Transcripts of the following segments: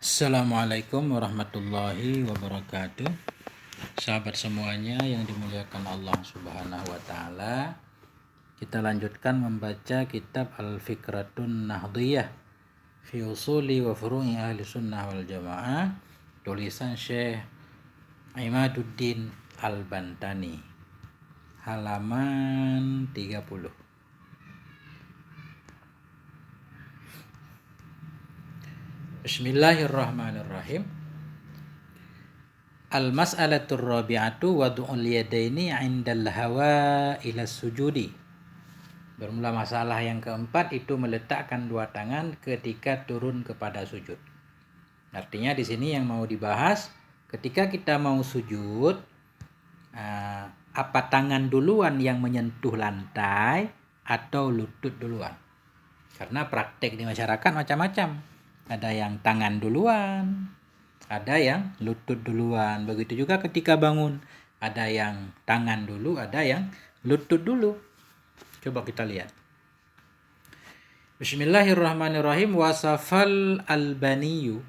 Assalamualaikum warahmatullahi wabarakatuh. Sahabat semuanya yang dimuliakan Allah Subhanahu wa taala. Kita lanjutkan membaca kitab Al-Fikratun Nahdhiyah fi Usuli wa Furu'i Ahli Sunnah wal Jamaah, tulisan Syekh Imaduddin Al-Bantani, halaman 30. Bismillahirrahmanirrahim. Al-mas'alatur rabi'atu wadu'ul yadaini 'indal hawa ila sujudi. Bermula masalah yang keempat itu meletakkan dua tangan ketika turun kepada sujud. Artinya di sini yang mau dibahas, ketika kita mau sujud, apa tangan duluan yang menyentuh lantai atau lutut duluan? Karena praktek di masyarakat macam-macam. Ada yang tangan duluan, ada yang lutut duluan. Begitu juga ketika bangun, ada yang tangan dulu, ada yang lutut dulu. Coba kita lihat. Bismillahirrahmanirrahim. Wasafal Albaniyu.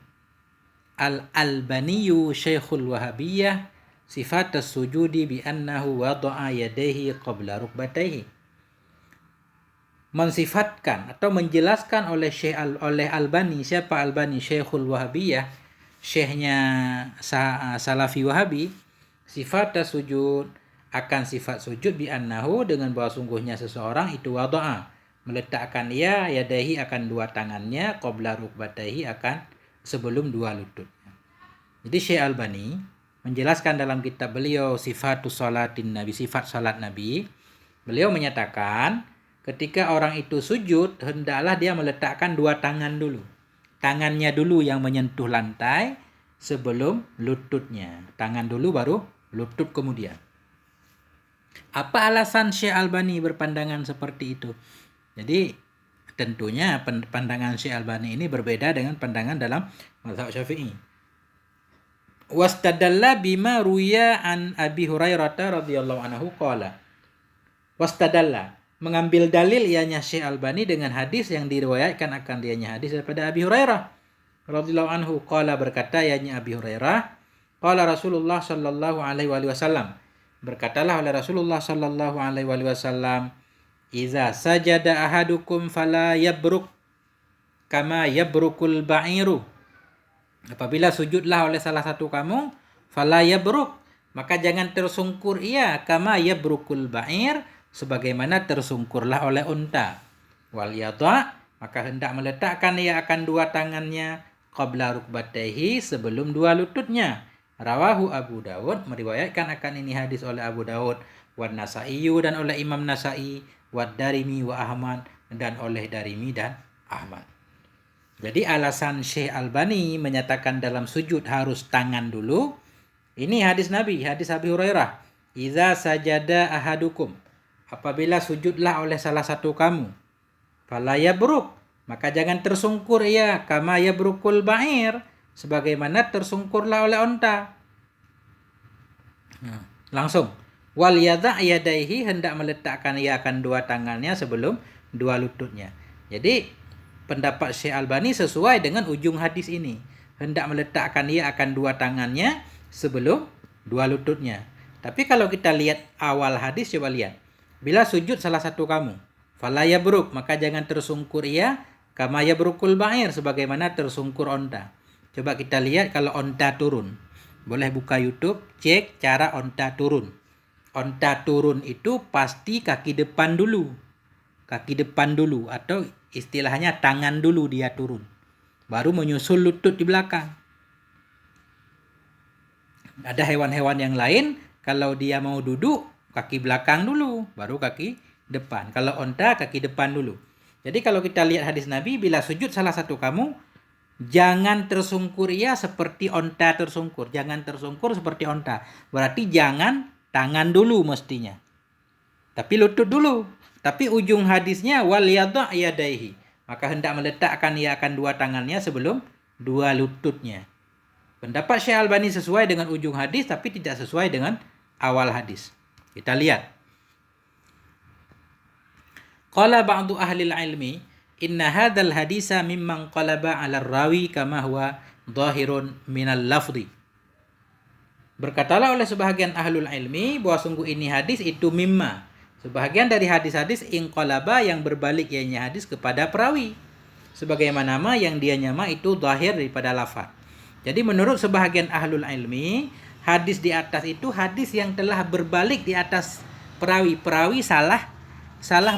Al-Albaniyu Syekhul Wahabiyah sifat as-sujudi bi annahu wada'a yadayhi qabla rukbatayhi. Mensifatkan atau menjelaskan oleh oleh Albani. Siapa Albani? Syekhul Wahabiyah, syekhnya Salafi Wahabi. Sifat sujud, akan sifat sujud bi annahu, dengan bahwa sungguhnya seseorang itu wada'a, meletakkan ia yadahi, akan dua tangannya, qabla rukbatayhi, akan sebelum dua lututnya. Jadi Syekh Albani menjelaskan dalam kitab beliau Sifatus Salatin Nabi, sifat salat Nabi. Beliau menyatakan ketika orang itu sujud, hendaklah dia meletakkan dua tangan dulu. Tangannya dulu yang menyentuh lantai sebelum lututnya. Tangan dulu baru lutut kemudian. Apa alasan Syekh Albani berpandangan seperti itu? Jadi tentunya pandangan Syekh Albani ini berbeda dengan pandangan dalam mazhab Syafi'i. Wastadalla bima ruya an Abi Hurairah radhiyallahu anhu qala. Wastadalla, mengambil dalil ianya Syekh Albani dengan hadis yang diriwayatkan akan dianya hadis daripada Abi Hurairah radhiyallahu anhu. Qala, berkata ianya Abi Hurairah, qala Rasulullah sallallahu alaihi wasallam, berkatalah oleh Rasulullah sallallahu alaihi wasallam, iza sajada ahadukum fala yabruk kama yabrukul ba'iru. Apabila sujudlah oleh salah satu kamu, fala yabruk, maka jangan tersungkur ia, kama yabrukul ba'ir, sebagaimana tersungkurlah oleh unta. Wal yadha, maka hendak meletakkan ia akan dua tangannya, qabla rukbatayhi, sebelum dua lututnya. Rawahu Abu Dawud, meriwayatkan akan ini hadis oleh Abu Dawud, wan Nasa'i, dan oleh Imam Nasa'i, wad Darimi wa Ahmad, dan oleh Darimi dan Ahmad. Jadi alasan Syekh Albani menyatakan dalam sujud harus tangan dulu, ini hadis Nabi, hadis Abi Hurairah. Iza sajada ahadukum, apabila sujudlah oleh salah satu kamu, fala yabruk, maka jangan tersungkur ia, kama yabrukul ba'ir, sebagaimana tersungkurlah oleh unta. Langsung. Wal yadha' yadaihi, hendak meletakkan ia akan dua tangannya sebelum dua lututnya. Jadi pendapat Syekh Albani sesuai dengan ujung hadis ini. Hendak meletakkan ia akan dua tangannya sebelum dua lututnya. Tapi kalau kita lihat awal hadis, coba lihat. Bila sujud salah satu kamu, fala yabruk, maka jangan tersungkur ia, kama yabrukul ba'ir, sebagaimana tersungkur onta. Coba kita lihat kalau onta turun. Boleh buka YouTube, cek cara onta turun. Onta turun itu pasti kaki depan dulu. Kaki depan dulu, atau istilahnya tangan dulu dia turun. Baru menyusul lutut di belakang. Ada hewan-hewan yang lain, kalau dia mau duduk, kaki belakang dulu, baru kaki depan. Kalau onta, kaki depan dulu. Jadi kalau kita lihat hadis Nabi, bila sujud salah satu kamu, jangan tersungkur ia seperti onta tersungkur. Jangan tersungkur seperti onta. Berarti jangan tangan dulu mestinya. Tapi lutut dulu. Tapi ujung hadisnya wal yadha' yadaihi, maka hendak meletakkan ia akan dua tangannya sebelum dua lututnya. Pendapat Syekh Albani sesuai dengan ujung hadis, tapi tidak sesuai dengan awal hadis. Kita lihat. Qala ba'du ahli ilmi, inna hadzal hadisa mimman qalaba 'ala rawi kama huwa dhahirun minal lafzi. Berkatalah oleh sebahagian ahlul ilmi bahwa sungguh ini hadis itu mimma, sebahagian dari hadis-hadis inqalaba yang berbalik ianya hadis kepada perawi, sebagaimana yang dia nyama itu zahir daripada lafaz. Jadi menurut sebahagian ahlul ilmi, hadis di atas itu hadis yang telah berbalik di atas perawi. Perawi salah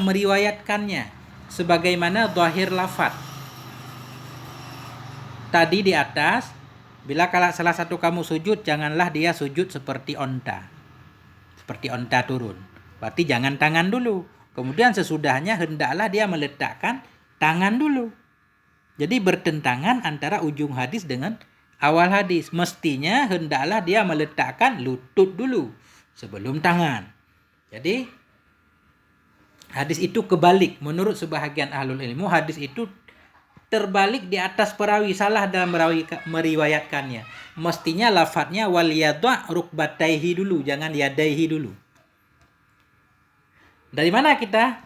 meriwayatkannya sebagaimana zahir lafaz. Tadi di atas, bila kalau salah satu kamu sujud, janganlah dia sujud seperti onta. Seperti onta turun. Berarti jangan tangan dulu. Kemudian sesudahnya hendaklah dia meletakkan tangan dulu. Jadi bertentangan antara ujung hadis dengan awal hadis. Mestinya hendaklah dia meletakkan lutut dulu sebelum tangan. Jadi hadis itu kebalik. Menurut sebahagian ahlul ilmu, hadis itu terbalik di atas perawi, salah dalam meriwayatkannya. Mestinya lafadznya wal yadha' rukbataihi dulu, jangan yadaihi dulu. Dari mana kita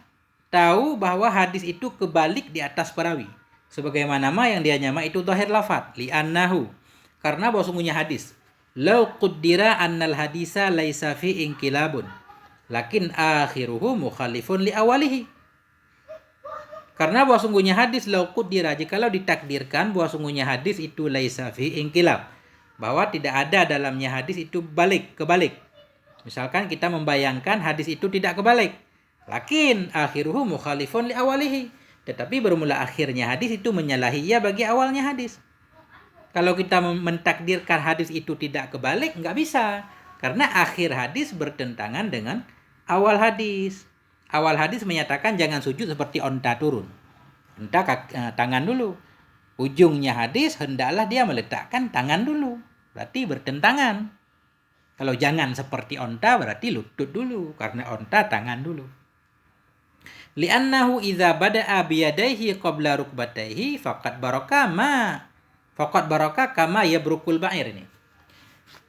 tahu bahwa hadis itu kebalik di atas perawi? Sebagaimana yang dia nyama itu zahir lafadz, li'annahu, karena bahwa sungguhnya hadis law quddira annal hadisa laisa fi inqilabun lakin akhiruhu mukhalifun li awalihi. Karena bahwa sungguhnya hadis law quddira, jikalau ditakdirkan bahwa sungguhnya hadis itu laisa fi inqilab, bahwa tidak ada dalamnya hadis itu kebalik. Misalkan kita membayangkan hadis itu tidak kebalik, lakin akhiruhu mukhalifun li awalihi, tetapi bermula akhirnya hadis itu menyalahi ia bagi awalnya hadis. Kalau kita mentakdirkan hadis itu tidak kebalik, nggak bisa, karena akhir hadis bertentangan dengan awal hadis. Awal hadis menyatakan jangan sujud seperti onta turun. Onta tangan dulu. Ujungnya hadis hendaklah dia meletakkan tangan dulu. Berarti bertentangan. Kalau jangan seperti onta berarti lutut dulu. Karena onta tangan dulu. Li'annahu idza bada'a biyadaihi qabla rukbataihi faqad baraka kama yabrukul ba'ir ini.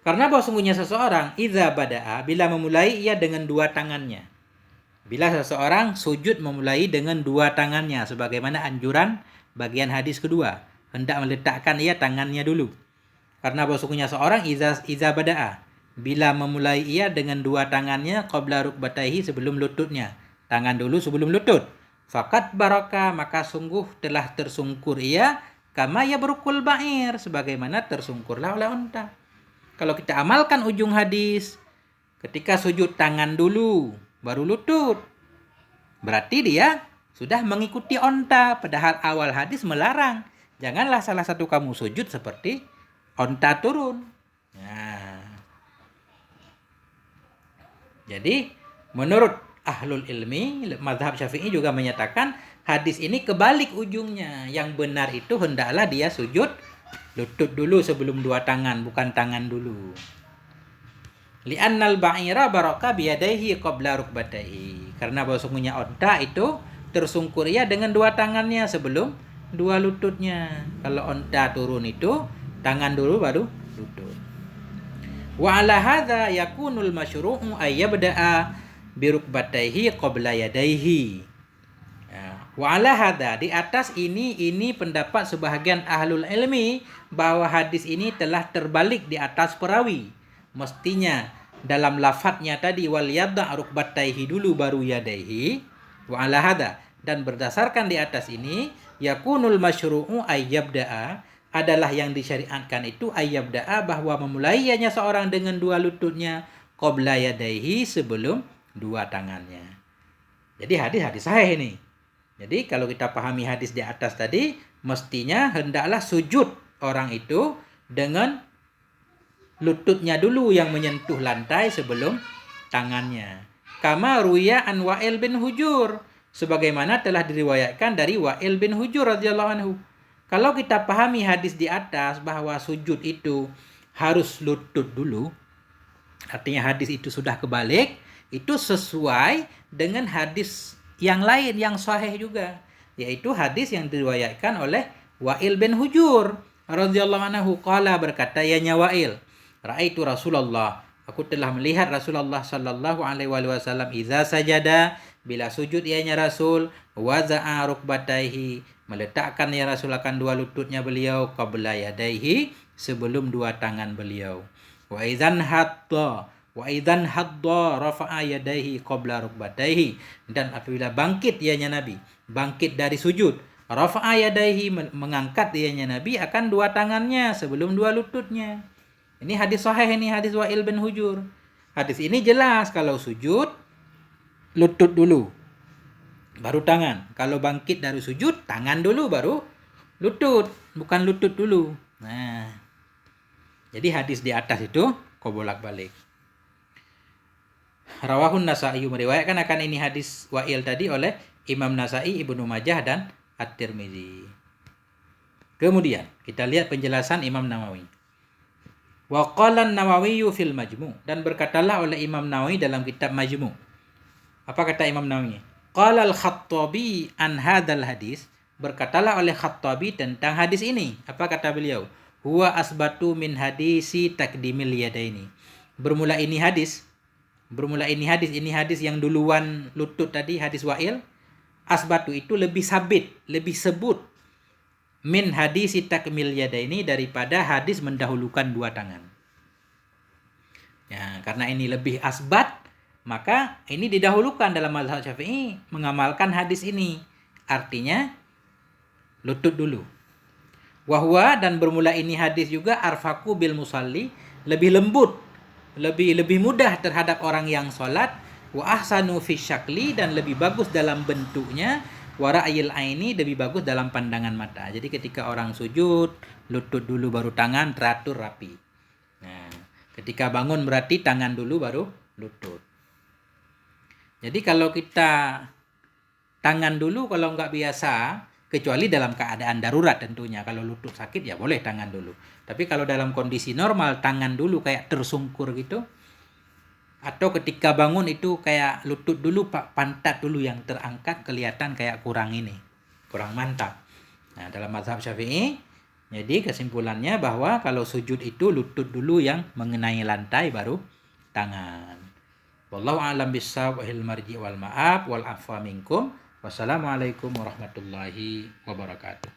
Karena bahwa sungguhnya seseorang idza bada'a, bila memulai ia dengan dua tangannya. Bila seseorang sujud memulai dengan dua tangannya, sebagaimana anjuran bagian hadis kedua, hendak meletakkan ia tangannya dulu. Karena bahwa sungguhnya seorang iza bada'a, bila memulai ia dengan dua tangannya qabla rukbataihi, sebelum lututnya, tangan dulu sebelum lutut, faqad baraka, maka sungguh telah tersungkur ia kama yabrukul ba'ir, sebagaimana tersungkurlah oleh unta. Kalau kita amalkan ujung hadis, ketika sujud tangan dulu baru lutut, berarti dia sudah mengikuti onta, padahal awal hadis melarang. Janganlah salah satu kamu sujud seperti onta turun. Nah, jadi menurut ahlul ilmi, mazhab Syafi'i juga menyatakan hadis ini kebalik ujungnya. Yang benar itu hendaklah dia sujud lutut dulu sebelum dua tangan, bukan tangan dulu. Li'annal ba'ira baraka biyadaihi qabla rukbataihi. Karena bahwa sungguhnya onta itu tersungkur ia dengan dua tangannya sebelum dua lututnya. Kalau onta turun itu tangan dulu baru lutut. Wa ala hadza yakunul masyru'u ay yabda'a bi rukbataihi qabla yadaihi. Wa ala hadza, di atas ini pendapat sebahagian ahlul ilmi bahwa hadis ini telah terbalik di atas perawi. Mestinya dalam lafadznya tadi wal yadda' rukbataihi dulu baru yadaihi. Wa ala hadza, dan berdasarkan di atas ini yakunul masyru'u ayyabda'a, adalah yang disyariatkan itu ayyabda'a, bahwa memulai hanya seorang dengan dua lututnya qabla yadaihi, sebelum dua tangannya. Jadi hadis sahih ini. Jadi kalau kita pahami hadis di atas tadi, mestinya hendaklah sujud orang itu dengan lututnya dulu yang menyentuh lantai sebelum tangannya. Kama ruya an Wa'il bin Hujur, sebagaimana telah diriwayatkan dari Wa'il bin Hujur radhiyallahu anhu. Kalau kita pahami hadis di atas bahwa sujud itu harus lutut dulu, artinya hadis itu sudah kebalik, itu sesuai dengan hadis yang lain yang sahih juga, yaitu hadis yang diriwayatkan oleh Wa'il bin Hujur radhiyallahu anhu. Qala, berkata ya Wa'il, ra'aitu Rasulullah, aku telah melihat Rasulullah sallallahu alaihi wasallam idza sajada, bila sujud ianya Rasul, waza'a rukbataihi, meletakkan ya Rasul akan dua lututnya beliau, qabla yadaihi, sebelum dua tangan beliau. Wa idzan hadda rafa'a yadaihi qabla rukbataihi, dan apabila bangkit ianya Nabi, bangkit dari sujud, rafa'a yadaihi, mengangkat ianya Nabi akan dua tangannya sebelum dua lututnya. Ini hadis sahih, ini hadis Wa'il bin Hujur. Hadis ini jelas kalau sujud lutut dulu baru tangan. Kalau bangkit dari sujud tangan dulu baru lutut, bukan lutut dulu. Nah, jadi hadis di atas itu kau bolak-balik. Rawahun Nasa'i, meriwayatkan akan ini hadis Wa'il tadi oleh Imam Nasa'i, Ibnu Majah dan At-Tirmizi. Kemudian kita lihat penjelasan Imam Nawawi. Wa qala an-Nawawi fil Majmu', dan berkatalah oleh Imam Nawawi dalam kitab Majmu'. Apa kata Imam Nawawi? Qala al-Khattabi an hadzal hadis, berkatalah oleh Khattabi tentang hadis ini. Apa kata beliau? Huwa asbatu min hadisi takdimil yadaini. Bermula ini hadis yang duluan lutut tadi, hadis Wa'il. Asbatu itu lebih sabit, lebih sebut min hadisi takmil yadaini, daripada hadis mendahulukan dua tangan. Ya, karena ini lebih asbat, maka ini didahulukan dalam mazhab Syafi'i mengamalkan hadis ini. Artinya lutut dulu. Wahwa, dan bermula ini hadis juga arfaku bil musalli, lebih lembut, lebih mudah terhadap orang yang sholat. Wa ahsanu fi syakli, dan lebih bagus dalam bentuknya. Wa ra'yil aini, lebih bagus dalam pandangan mata. Jadi ketika orang sujud, lutut dulu baru tangan, teratur rapi. Nah, ketika bangun berarti tangan dulu baru lutut. Jadi kalau kita tangan dulu kalau nggak biasa, kecuali dalam keadaan darurat tentunya. Kalau lutut sakit ya boleh tangan dulu. Tapi kalau dalam kondisi normal, tangan dulu kayak tersungkur gitu. Atau ketika bangun itu kayak lutut dulu, pantat dulu yang terangkat, kelihatan kayak kurang mantap. Nah, dalam mazhab Syafi'i, jadi kesimpulannya bahwa kalau sujud itu lutut dulu yang mengenai lantai, baru tangan. Wallahu a'lam bissawab, wal marji wal ma'ab wal afwa minkum. Wassalamualaikum warahmatullahi wabarakatuh.